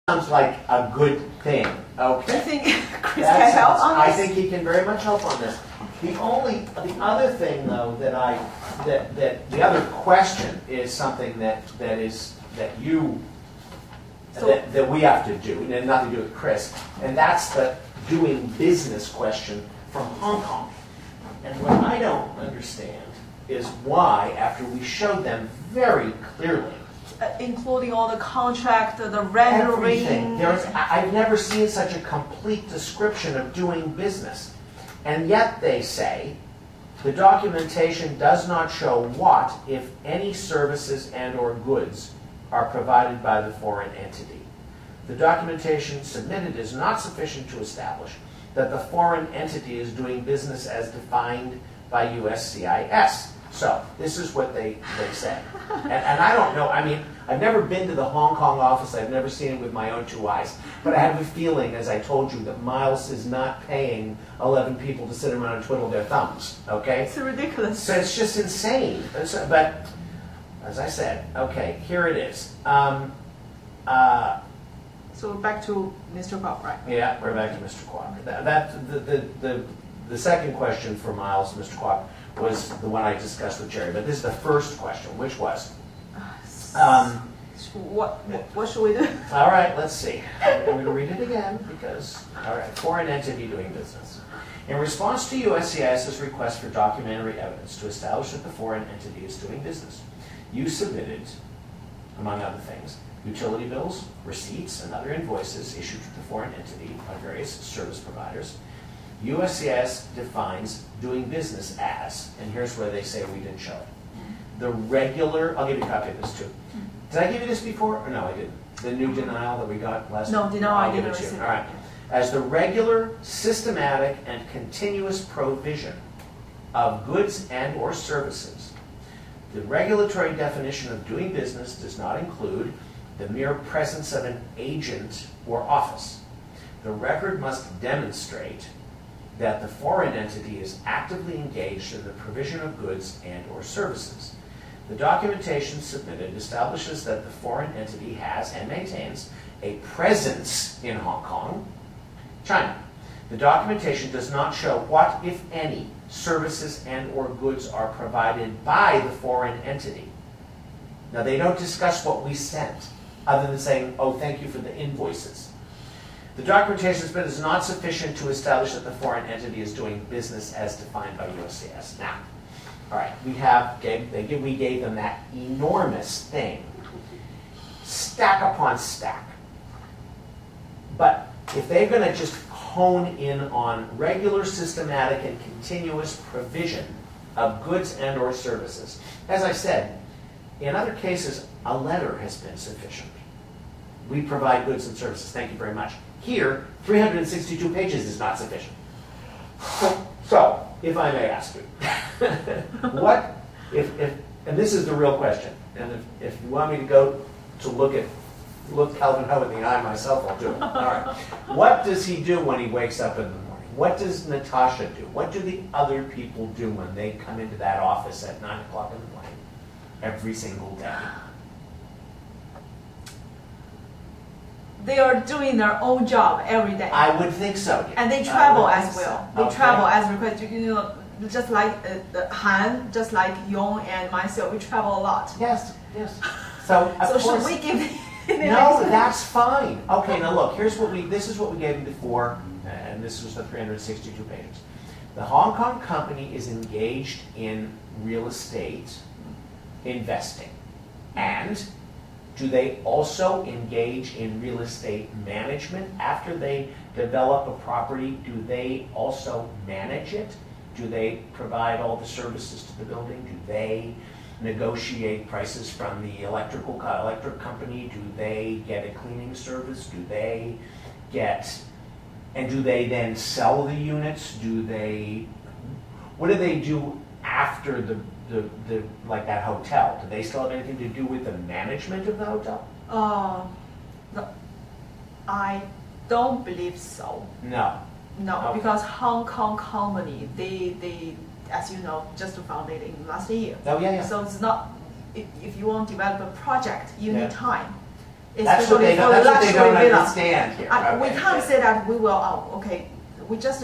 sounds like a good thing. Okay. I think Chris can help on this. I think he can very much help on this. The other thing though that the other question is something that we have to do, and nothing to do with Chris, and that's the doing business question from Hong Kong. And what I don't understand is why, after we showed them very clearly, including all the contract, the rendering. Everything. I've never seen such a complete description of doing business. And yet they say, the documentation does not show what, if any, services and or goods are provided by the foreign entity. The documentation submitted is not sufficient to establish that the foreign entity is doing business as defined by USCIS. So this is what they say. And I don't know, I mean, I've never been to the Hong Kong office, I've never seen it with my own 2 eyes, but I have a feeling, as I told you, that Miles is not paying 11 people to sit around and twiddle their thumbs, okay? It's ridiculous. So it's just insane. But, as I said, okay, here it is. So back to Mr. Kwok, right? Yeah, we're back to Mr. Kwok. The second question for Miles, Mr. Kwok, was the one I discussed with Jerry, but this is the first question, which was, what should we do? all right, let's see. I'm going to read it again because, all right, foreign entity doing business. In response to USCIS's request for documentary evidence to establish that the foreign entity is doing business, you submitted, among other things, utility bills, receipts, and other invoices issued to the foreign entity by various service providers. USCIS defines doing business as, and here's where they say we didn't show it, the regular, I'll give you a copy of this too. Did I give you this before? Or no, I didn't. The new denial that we got last No, denial I didn't receive. All right. As the regular, systematic, and continuous provision of goods and or services, the regulatory definition of doing business does not include the mere presence of an agent or office. The record must demonstrate that the foreign entity is actively engaged in the provision of goods and or services. The documentation submitted establishes that the foreign entity has and maintains a presence in Hong Kong, China. The documentation does not show what, if any, services and or goods are provided by the foreign entity. Now, they don't discuss what we sent, other than saying, oh, thank you for the invoices. The documentation submitted is not sufficient to establish that the foreign entity is doing business as defined by USCIS. Now, all right, we gave them that enormous thing, stack upon stack. But if they're going to just hone in on regular, systematic, and continuous provision of goods and or services, as I said, in other cases, a letter has been sufficient. We provide goods and services, thank you very much. Here, 362 pages is not sufficient. So, if I may ask you, what, and this is the real question, and if you want me to go to look Calvin Ho in the eye myself, I'll do it. All right. What does he do when he wakes up in the morning? What does Natasha do? What do the other people do when they come into that office at 9 o'clock in the morning every single day? They are doing their own job every day. I would think so. Yeah. And they travel as well. So. They travel as requested. You know, just like Han, just like Yong and myself, we travel a lot. Yes, yes. So, of so course, should we give them no, that's fine. Okay, now look, this is what we gave them before, and this was the 362 pages. The Hong Kong company is engaged in real estate investing. And do they also engage in real estate management? After they develop a property, do they also manage it? Do they provide all the services to the building? Do they negotiate prices from the electric company? Do they get a cleaning service? Do they then sell the units? What do they do after like that hotel? Do they still have anything to do with the management of the hotel? No, I don't believe so. No. No, Okay. because Hong Kong company, they, as you know, just founded in last year. Oh, yeah, yeah. So it's not, if you want to develop a project, you Yeah. need time. That's what especially they for don't, that's what they luxury don't villa. understand here. We Okay. can't say that we will, okay, we just,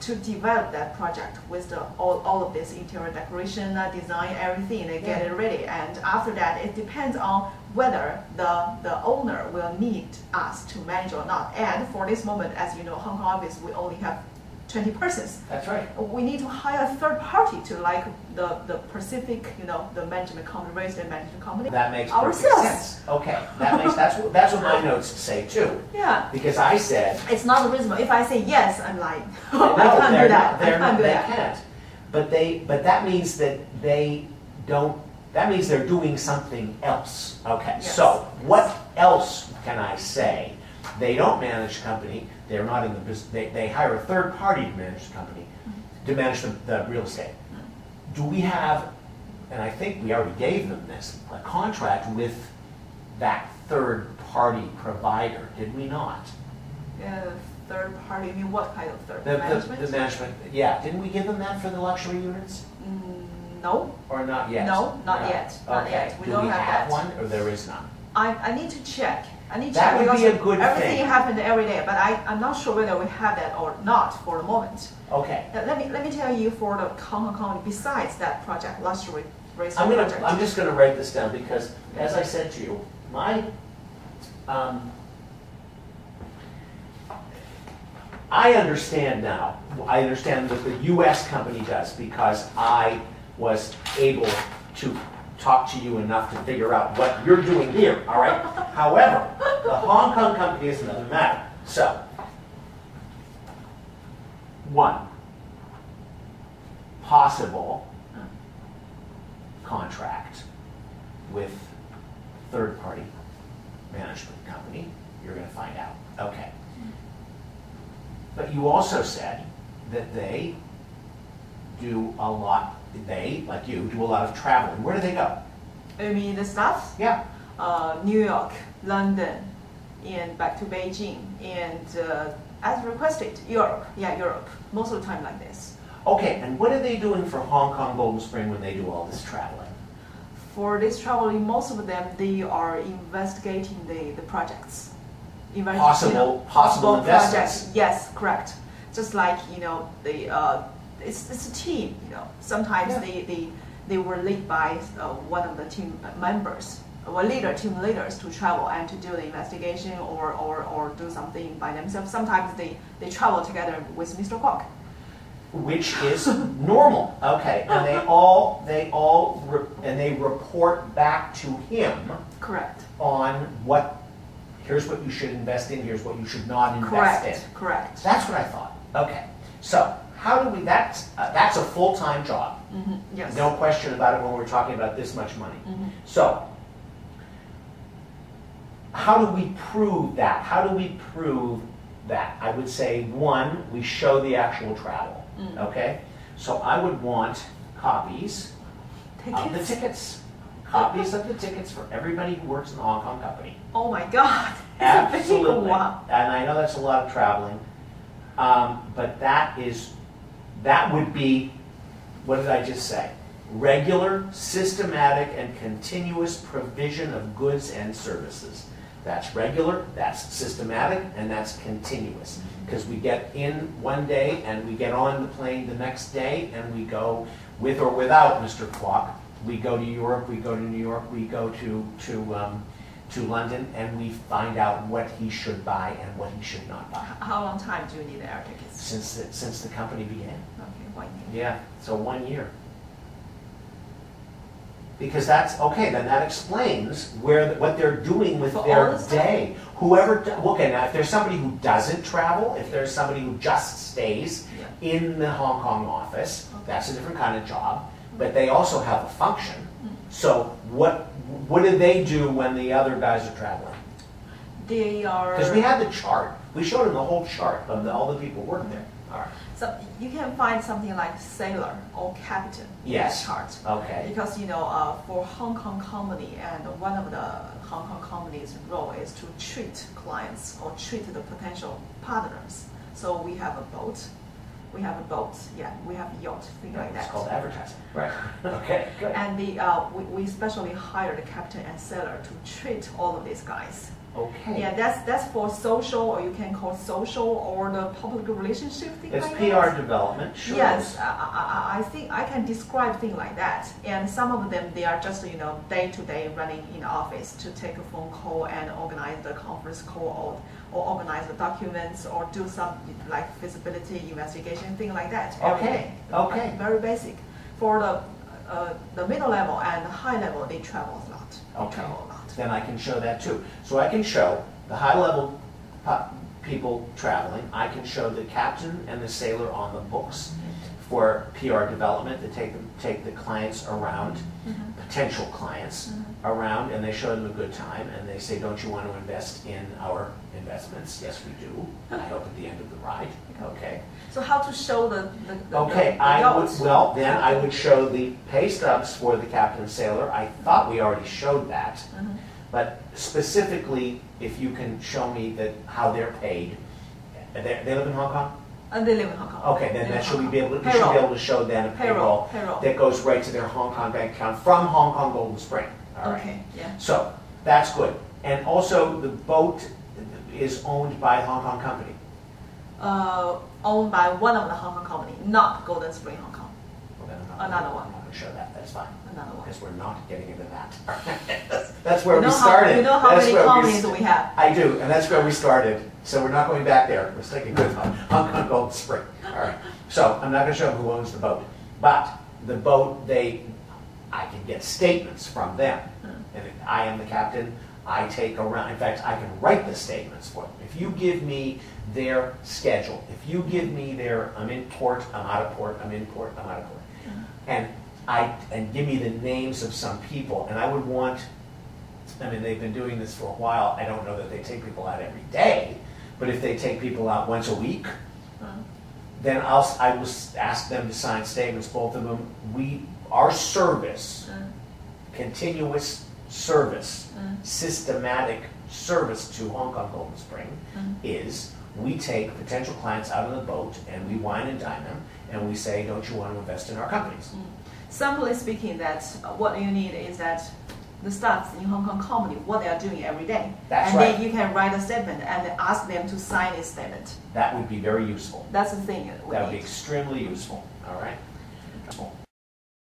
to develop that project with all of this interior decoration, design, everything, and get it ready. And after that, it depends on whether the owner will need us to manage or not. And for this moment, as you know, Hong Kong office, we only have 20 persons. That's right. We need to hire a third party to like the Pacific, the management company, real estate management company. That makes perfect Ourselves. sense. Okay, that's what my notes say too. Yeah. Because I said, It's not reasonable. If I say yes, I'm like, no, I can't do they're that. not, I they're can't not, do they that. can't. But that means that they don't. That means they're doing something else. Okay. Yes. So what else can I say? They don't manage the company. They're not in the business. They hire a third party to manage the company, to manage the real estate. Do we have, and I think we already gave them this, a contract with that third party provider, did we not? Third party, you mean what kind of third? The Management? management, yeah. Didn't we give them that for the luxury units? No, Or not yet? No, not yet, not Okay. yet. We Do don't we have have that. one, or there is none? I need to check. I need to That check would be because a good everything thing. happened every day, but I'm not sure whether we have that or not for the moment. Okay. Let me tell you for the Hong Kong company, besides that project, luxury real estate project. I'm just gonna write this down because, as I said to you, I understand now. I understand what the U.S. company does because I was able to talk to you enough to figure out what you're doing here, all right? However, the Hong Kong company is another matter. So, one, possible contract with third-party management company. You're going to find out. Okay. But you also said that they do a lot, they, like you, do a lot of traveling. Where do they go? You mean the staff? Yeah. New York, London, and back to Beijing, and as requested, Europe. Yeah, Europe. Most of the time like this. Okay, and what are they doing for Hong Kong Golden Spring when they do all this traveling? For this traveling, most of them, they are investigating the projects. Possible investments. Projects. Yes, correct. Just like, it's a team, Sometimes they were led by one of the team members, or team leaders to travel and to do the investigation or do something by themselves. Sometimes they travel together with Mr. Kwok. Which is normal. Okay, and they report back to him Correct. on here's what you should invest in, here's what you should not invest in. Correct. That's what I thought. Okay, so how do we? That's a full-time job. Mm-hmm. Yes. No question about it when we're talking about this much money. So, how do we prove that? I would say, one, we show the actual travel. Okay? So I would want copies of the tickets. Copies of the tickets for everybody who works in the Hong Kong company. Oh my God. Absolutely. Wow. And I know that's a lot of traveling. But that would be, what did I just say? Regular, systematic, and continuous provision of goods and services. That's regular, that's systematic, and that's continuous. Because we get in one day and we get on the plane the next day and we go with or without Mr. Kwok. We go to Europe, we go to New York, we go to London, and we find out what he should buy and what he should not buy. How long time do you need the air tickets? Since the company began. Okay, 1 year. Yeah, so 1 year. Because that's, okay, then that explains what they're doing with For all their the stuff? day. Okay, now if there's somebody who doesn't travel, if there's somebody who just stays in the Hong Kong office, that's a different kind of job, but they also have a function. So what do they do when the other guys are traveling? They are... Because we had the chart. We showed them the whole chart of all the people working there. All right. So you can find something like sailor or captain in that chart. Okay. Because, for Hong Kong company, and one of the Hong Kong company's role is to treat clients or treat the potential partners. So we have a boat, we have a boat, yeah, we have yacht, things like that. It's called advertising. Right. Okay, good. And we especially hire the captain and sailor to treat all of these guys. Okay. Yeah, that's for social, or you can call social, or the public relationship thing It's like PR that. development, sure. Yes, I think I can describe things like that. And some of them, they are just, day to day running in the office to take a phone call and organize the conference call, or organize the documents, or do some like feasibility investigation, thing like that. Every day. Okay. Very basic. For the middle level and the high level, they travel a lot. They travel a lot. Then I can show that too. So I can show the high-level people traveling. I can show the captain and the sailor on the books for PR development to take the clients around, potential clients around, and they show them a good time, and they say, don't you want to invest in our investments? Yes, we do. I hope at the end of the ride. Okay. So how to show the Okay, I would show the pay stubs for the captain and sailor. I thought we already showed that. But specifically, if you can show me how they're paid. They live in Hong Kong? They live in Hong Kong. Okay, then that should be able to, Payroll. should be able to show them a payroll that goes right to their Hong Kong bank account from Hong Kong Golden Spring. All right. Okay, yeah. So that's good. And also the boat is owned by a Hong Kong company. Owned by one of the Hong Kong company, not Golden Spring Hong Kong. Well, then Another one. I'm not going to show that. That's fine. Another one. Because we're not getting into that. That's where we How started. you know how That's many where companies we have? I do, and that's where we started. So we're not going back there. We're sticking with Hong Kong Golden Spring. All right. So I'm not going to show who owns the boat, but the boat, I can get statements from them, and if I am the captain. I take around. In fact, I can write the statements for them. If you give me their schedule, if you give me I'm in port, I'm out of port, I'm in port, I'm out of port, and give me the names of some people, and I would want. I mean, they've been doing this for a while. I don't know that they take people out every day, but if they take people out once a week, then I will ask them to sign statements. Both of them. Our service, continuous service, systematic service to Hong Kong Golden Spring is we take potential clients out on the boat and we wine and dine them and we say, don't you want to invest in our companies? Simply speaking, that what you need is that the staff in Hong Kong company, what they are doing every day. That's and right. then you can write a statement and ask them to sign this statement. That would be very useful. That's the thing. That would be extremely useful. All right.